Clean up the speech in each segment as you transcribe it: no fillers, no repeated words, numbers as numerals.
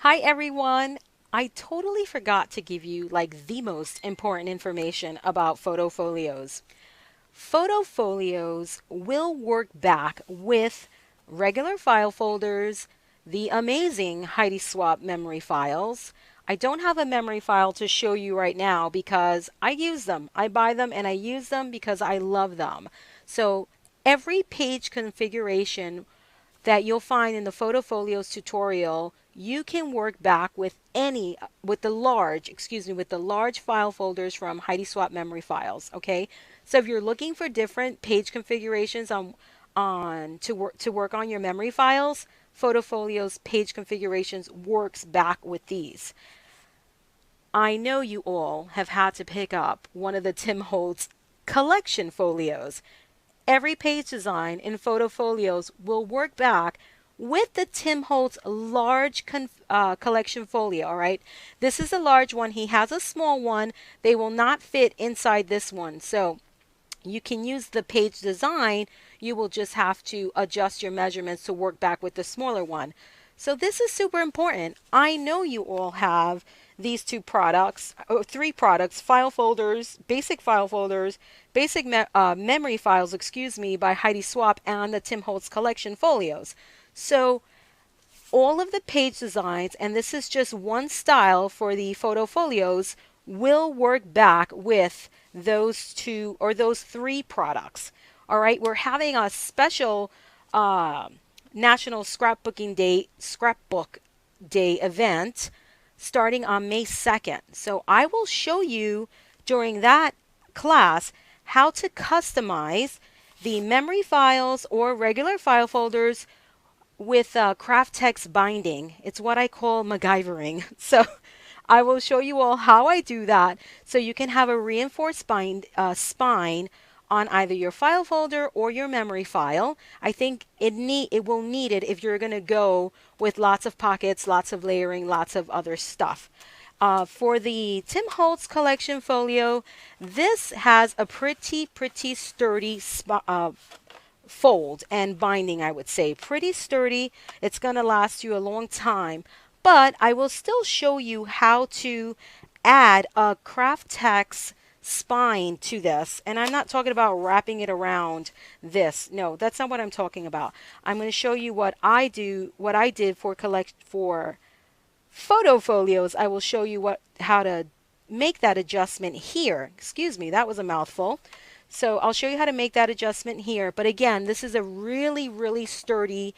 Hi everyone! I totally forgot to give you like the most important information about photo folios. Photo folios will work back with regular file folders, the amazing Heidi Swapp memory files. I don't have a memory file to show you right now because I use them. I buy them and I use them because I love them. So every page configuration that you'll find in the Photo Folios tutorial, you can work back with with the large file folders from Heidi Swapp memory files. Okay, so if you're looking for different page configurations to work on your memory files, Photo Folios page configurations works back with these. I know you all have had to pick up one of the Tim Holtz collection folios. Every page design in Photo Folios will work back with the Tim Holtz large collection folio, all right? This is a large one. He has a small one. They will not fit inside this one. So you can use the page design. You will just have to adjust your measurements to work back with the smaller one. So this is super important. I know you all have these two products, or three products, file folders, memory files, excuse me, by Heidi Swapp and the Tim Holtz collection folios. So all of the page designs, and this is just one style for the photo folios, will work back with those two or those three products. All right, we're having a special National Scrapbook Day event starting on May 2nd. So I will show you during that class how to customize the memory files or regular file folders with craft text binding. It's what I call MacGyvering. So I will show you all how I do that so you can have a reinforced spine on either your file folder or your memory file. I think it will need it if you're going to go with lots of pockets, lots of layering, lots of other stuff. For the Tim Holtz collection folio, this has a pretty sturdy fold and binding, I would say. Pretty sturdy. It's going to last you a long time. But I will still show you how to add a craft text spine to this. And I'm not talking about wrapping it around this. No, that's not what I'm talking about. I'm going to show you what I did for photo folios. I will show you how to make that adjustment here. Excuse me, that was a mouthful. So I'll show you how to make that adjustment here. But again, this is a really sturdy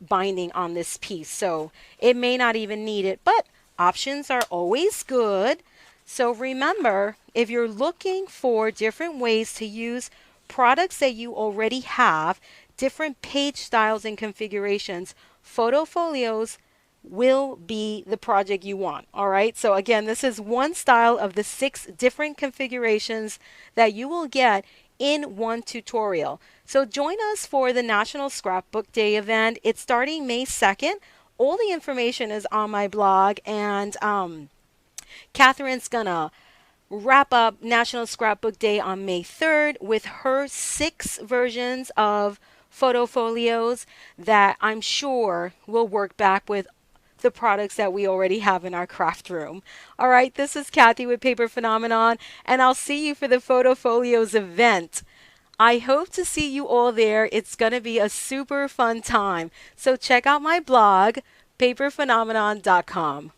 binding on this piece. So it may not even need it, but options are always good. So remember, if you're looking for different ways to use products that you already have, different page styles and configurations, photo folios will be the project you want. All right. So again, this is one style of the 6 different configurations that you will get in one tutorial. So join us for the National Scrapbook Day event. It's starting May 2nd. All the information is on my blog, and Kathryn's gonna wrap up National Scrapbook Day on May 3rd with her 6 versions of photo folios that I'm sure will work back with the products that we already have in our craft room. All right, this is Kathy with Paper Phenomenon, and I'll see you for the Photo Folios event. I hope to see you all there. It's going to be a super fun time. So check out my blog, paperphenomenon.com.